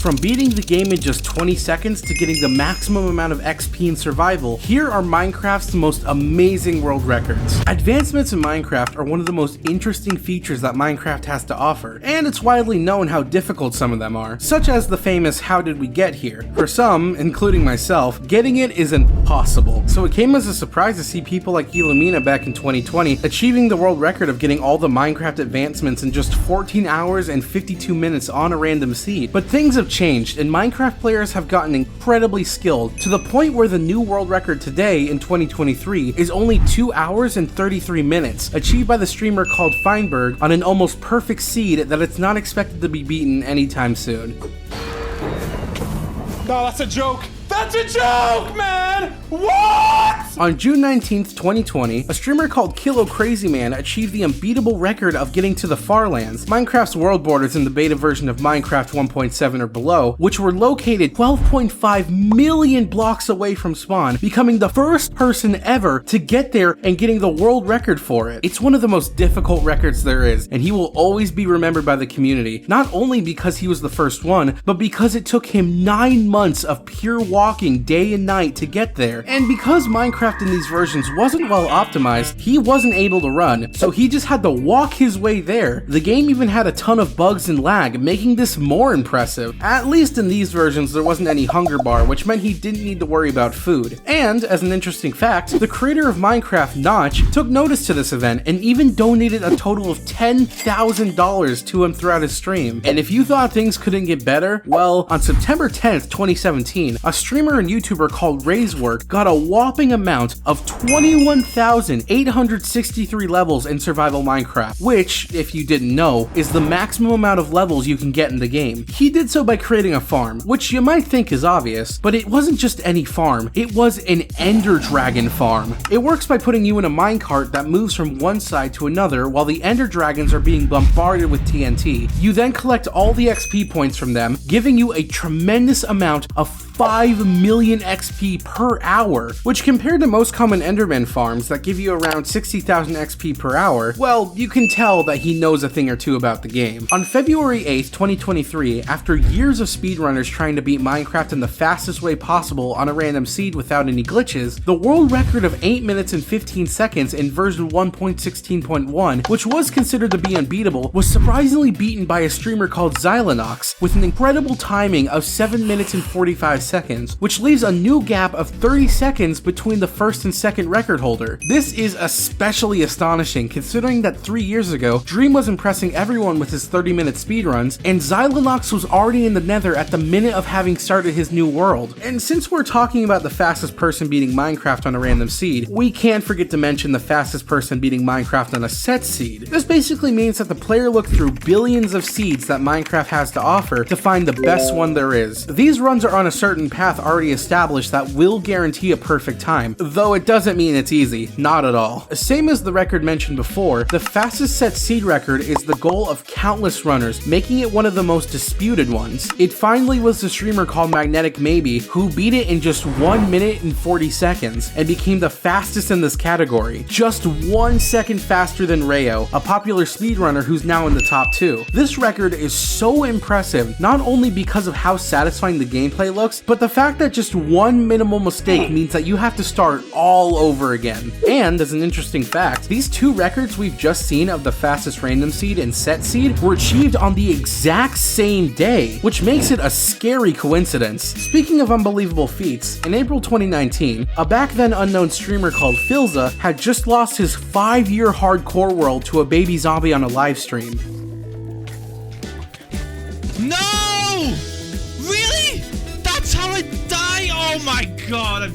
From beating the game in just 20 seconds to getting the maximum amount of XP in survival, here are Minecraft's most amazing world records. Advancements in Minecraft are one of the most interesting features that Minecraft has to offer, and it's widely known how difficult some of them are, such as the famous "how did we get here?" For some, including myself, getting it is impossible. So it came as a surprise to see people like Illumina back in 2020 achieving the world record of getting all the Minecraft advancements in just 14 hours and 52 minutes on a random seed. But things have changed, and Minecraft players have gotten incredibly skilled, to the point where the new world record today in 2023 is only 2 hours and 33 minutes, achieved by the streamer called Feinberg on an almost perfect seed that it's not expected to be beaten anytime soon. No, that's a joke! That's a joke, man! What? On June 19th, 2020, a streamer called Kilo Crazy Man achieved the unbeatable record of getting to the Farlands, Minecraft's world borders in the beta version of Minecraft 1.7 or below, which were located 12.5 million blocks away from spawn, becoming the first person ever to get there and getting the world record for it. It's one of the most difficult records there is, and he will always be remembered by the community, not only because he was the first one, but because it took him 9 months of pure walking day and night to get there. And because Minecraft in these versions wasn't well optimized, he wasn't able to run, so he just had to walk his way there. The game even had a ton of bugs and lag, making this more impressive. At least in these versions there wasn't any hunger bar, which meant he didn't need to worry about food. And, as an interesting fact, the creator of Minecraft, Notch, took notice to this event and even donated a total of $10,000 to him throughout his stream. And if you thought things couldn't get better, well, on September 10th, 2017, a streamer and YouTuber called Razework got a whopping amount of 21,863 levels in survival Minecraft, which, if you didn't know, is the maximum amount of levels you can get in the game. He did so by creating a farm, which you might think is obvious, but it wasn't just any farm, it was an Ender Dragon farm. It works by putting you in a minecart that moves from one side to another while the Ender Dragons are being bombarded with TNT. You then collect all the XP points from them, giving you a tremendous amount of 5 million XP per hour, which compared to most common Enderman farms that give you around 60,000 XP per hour, well, you can tell that he knows a thing or two about the game. On February 8th, 2023, after years of speedrunners trying to beat Minecraft in the fastest way possible on a random seed without any glitches, the world record of 8 minutes and 15 seconds in version 1.16.1, which was considered to be unbeatable, was surprisingly beaten by a streamer called Xylonox with an incredible timing of 7 minutes and 45 seconds, which leaves a new gap of 30 seconds between the first and second record holder. This is especially astonishing considering that 3 years ago, Dream was impressing everyone with his 30-minute speedruns, and Xylonox was already in the nether at the minute of having started his new world. And since we're talking about the fastest person beating Minecraft on a random seed, we can't forget to mention the fastest person beating Minecraft on a set seed. This basically means that the player looked through billions of seeds that Minecraft has to offer to find the best one there is. These runs are on a certain path already established that will guarantee a perfect time, though it doesn't mean it's easy, not at all. Same as the record mentioned before, the fastest set seed record is the goal of countless runners, making it one of the most disputed ones. It finally was the streamer called Magnetic Maybe who beat it in just 1 minute and 40 seconds and became the fastest in this category, just 1 second faster than Rayo, a popular speedrunner who's now in the top 2. This record is so impressive, not only because of how satisfying the gameplay looks, but the fact that just one minimal mistake means that you have to start all over again. And as an interesting fact, these two records we've just seen of the fastest random seed and set seed were achieved on the exact same day, which makes it a scary coincidence. Speaking of unbelievable feats, in April 2019, a back then unknown streamer called Filza had just lost his 5-year hardcore world to a baby zombie on a live stream. No! Really? That's how I die? Oh my god, I'm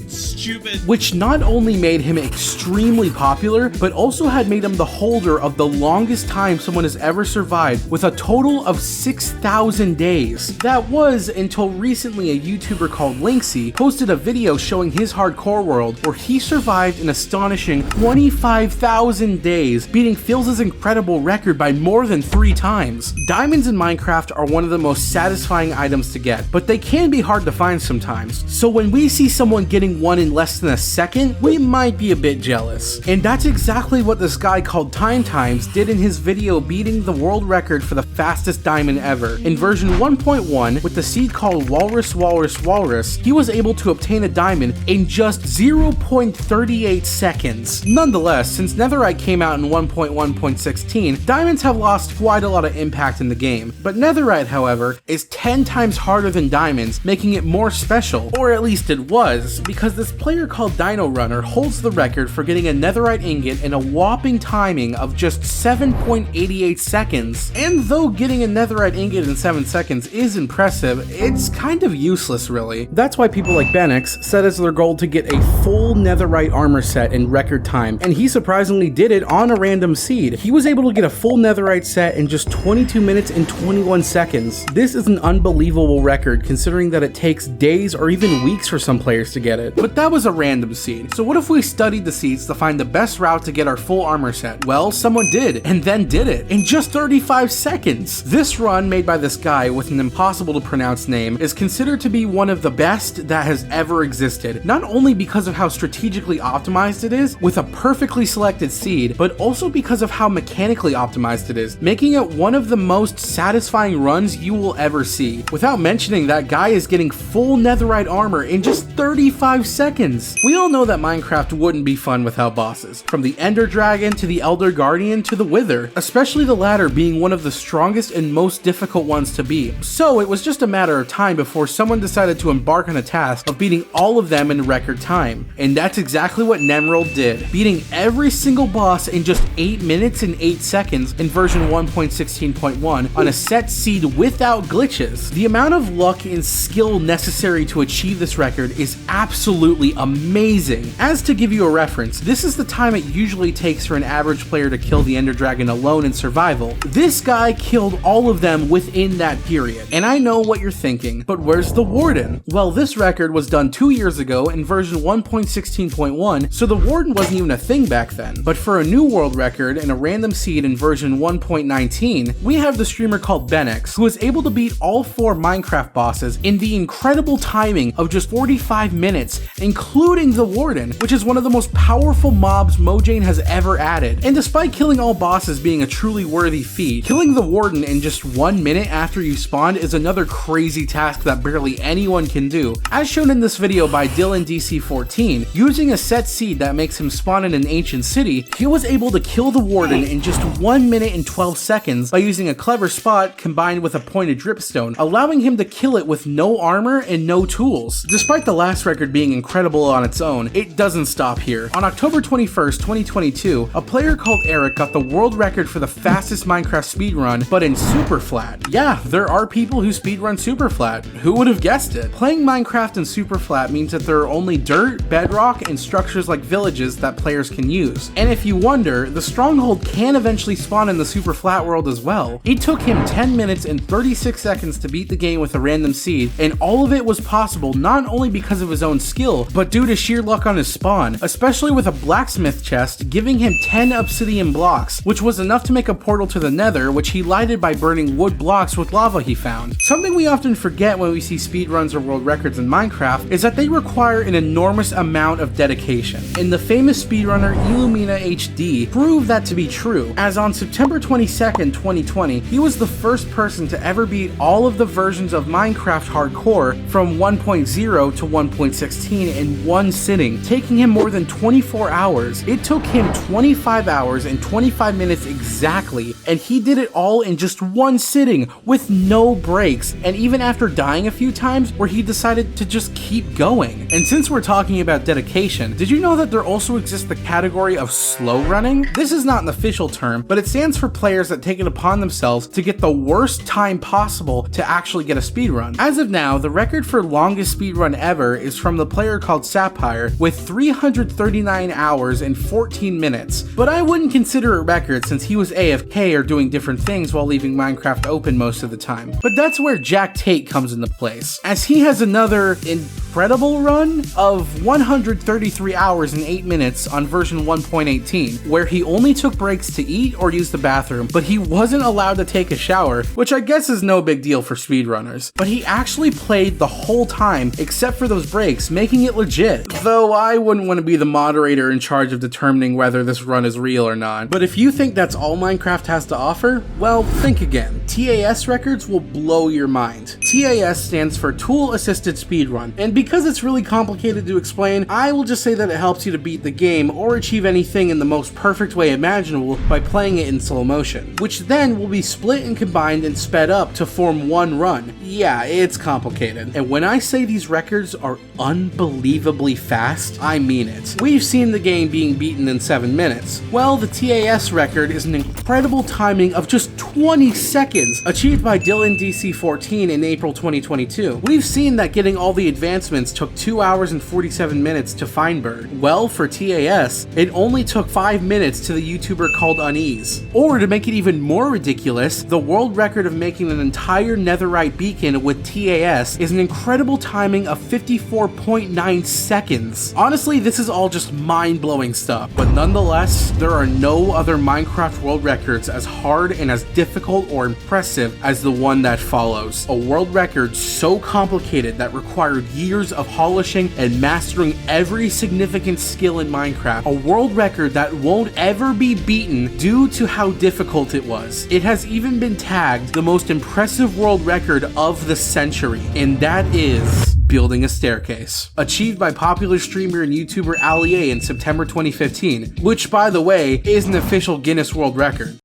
stupid. Which not only made him extremely popular, but also had made him the holder of the longest time someone has ever survived, with a total of 6,000 days. That was until recently a YouTuber called Linksy posted a video showing his hardcore world where he survived an astonishing 25,000 days, beating Filza's incredible record by more than 3 times. Diamonds in Minecraft are one of the most satisfying items to get, but they can be hard to find sometimes. So when we see someone getting one in less than a second, we might be a bit jealous. And that's exactly what this guy called Time Times did in his video beating the world record for the fastest diamond ever. In version 1.1, with the seed called Walrus Walrus Walrus, he was able to obtain a diamond in just 0.38 seconds. Nonetheless, since Netherite came out in 1.1.16, diamonds have lost quite a lot of impact in the game. But Netherite, however, is 10 times harder than diamonds, making it more special, or at least it was, because this player called Dino Runner holds the record for getting a Netherite ingot in a whopping timing of just 7.88 seconds. And though getting a Netherite ingot in 7 seconds is impressive, it's kind of useless really. That's why people like Benix set as their goal to get a full Netherite armor set in record time, and he surprisingly did it on a random seed. He was able to get a full Netherite set in just 22 minutes and 21 seconds. This is an unbelievable record considering that it takes days or even weeks for some players to get it. But that was a random seed. So what if we studied the seeds to find the best route to get our full armor set? Well, someone did, and then did it in just 35 seconds. This run made by this guy with an impossible to pronounce name is considered to be one of the best that has ever existed, not only because of how strategically optimized it is with a perfectly selected seed, but also because of how mechanically optimized it is, making it one of the most satisfying runs you will ever see. Without mentioning that guy is getting full Netherite armor in just 35 seconds. We all know that Minecraft wouldn't be fun without bosses, from the Ender Dragon to the Elder Guardian to the Wither, especially the latter being one of the strongest and most difficult ones to beat. So it was just a matter of time before someone decided to embark on a task of beating all of them in record time. And that's exactly what Nemrod did, beating every single boss in just 8 minutes and 8 seconds in version 1.16.1 on a set seed without glitches. The amount of luck and skill necessary to achieve this record is absolutely amazing. As to give you a reference, this is the time it usually takes for an average player to kill the Ender Dragon alone in survival. This guy killed all of them within that period. And I know what you're thinking, but where's the Warden? Well, this record was done 2 years ago in version 1.16.1, so the Warden wasn't even a thing back then. But for a new world record and a random seed in version 1.19, we have the streamer called Benix, who was able to beat all 4 Minecraft bosses in the incredible timing of just 45 minutes, including the Warden, which is one of the most powerful mobs Mojang has ever added. And despite killing all bosses being a truly worthy feat, killing the Warden in just 1 minute after you spawned is another crazy task that barely anyone can do. As shown in this video by Dylan DC14, using a set seed that makes him spawn in an ancient city, he was able to kill the Warden in just 1 minute and 12 seconds by using a clever spot combined with a pointed dripstone, allowing him to kill it with no armor and no tools. Despite the last record being incredible on its own, it doesn't stop here. On October 21st, 2022, a player called Eric got the world record for the fastest Minecraft speedrun, but in super flat. Yeah, there are people who speedrun super flat. Who would have guessed it? Playing Minecraft in super flat means that there are only dirt, bedrock, and structures like villages that players can use. And if you wonder, the Stronghold can eventually spawn in the super flat world as well. It took him 10 minutes and 36 seconds to beat the game with a random seed, and all of it was possible not only because of his own skill, but due to sheer luck on his spawn, especially with a blacksmith chest giving him 10 obsidian blocks, which was enough to make a portal to the Nether, which he lighted by burning wood blocks with lava he found. Something we often forget when we see speedruns or world records in Minecraft is that they require an enormous amount of dedication. And the famous speedrunner Illumina HD proved that to be true, as on September 22nd, 2020, he was the first person to ever beat all of the versions of Minecraft Hardcore from 1.0 to 1.16 in one sitting, taking him more than 24 hours. It took him 25 hours and 25 minutes exactly, and he did it all in just one sitting with no breaks, and even after dying a few times where he decided to just keep going. And since we're talking about dedication, did you know that there also exists the category of slow running? This is not an official term, but it stands for players that take it upon themselves to get the worst time possible to actually get a speedrun. As of now, the record for longest speedrun ever is from the player called Sapphire with 339 hours and 14 minutes, but I wouldn't consider it a record since he was AFK or doing different things while leaving Minecraft open most of the time. But that's where Jack Tate comes into place, as he has another incredible run of 133 hours and 8 minutes on version 1.18, where he only took breaks to eat or use the bathroom, but he wasn't allowed to take a shower, which I guess is no big deal for speedrunners. But he actually played the whole time except for those breaks, making it legit. Though I wouldn't want to be the moderator in charge of determining whether this run is real or not. But if you think that's all Minecraft has to offer, well, think again. TAS records will blow your mind. TAS stands for Tool Assisted Speedrun, and because it's really complicated to explain, I will just say that it helps you to beat the game or achieve anything in the most perfect way imaginable by playing it in slow motion, which then will be split and combined and sped up to form one run. Yeah, it's complicated. And when I say these records are unbelievably fast, I mean it. We've seen the game being beaten in 7 minutes. Well, the TAS record is an incredible timing of just 20 seconds, achieved by Dylan DC14 in April 2022. We've seen that getting all the advancements took 2 hours and 47 minutes to Feinberg. Well, for TAS, it only took 5 minutes to the YouTuber called Unease. Or to make it even more ridiculous, the world record of making an entire netherite beacon with TAS is an incredible timing of 54.9 seconds. Honestly, this is all just mind-blowing stuff, but nonetheless, there are no other Minecraft world records as hard and as difficult or impressive as the one that follows. A world record so complicated that required years of polishing and mastering every significant skill in Minecraft. A world record that won't ever be beaten due to how difficult it was. It has even been tagged the most impressive world record of the century, and that is building a staircase. Achieved by popular streamer and YouTuber Ali A in September 2015, which by the way is an official Guinness World Record.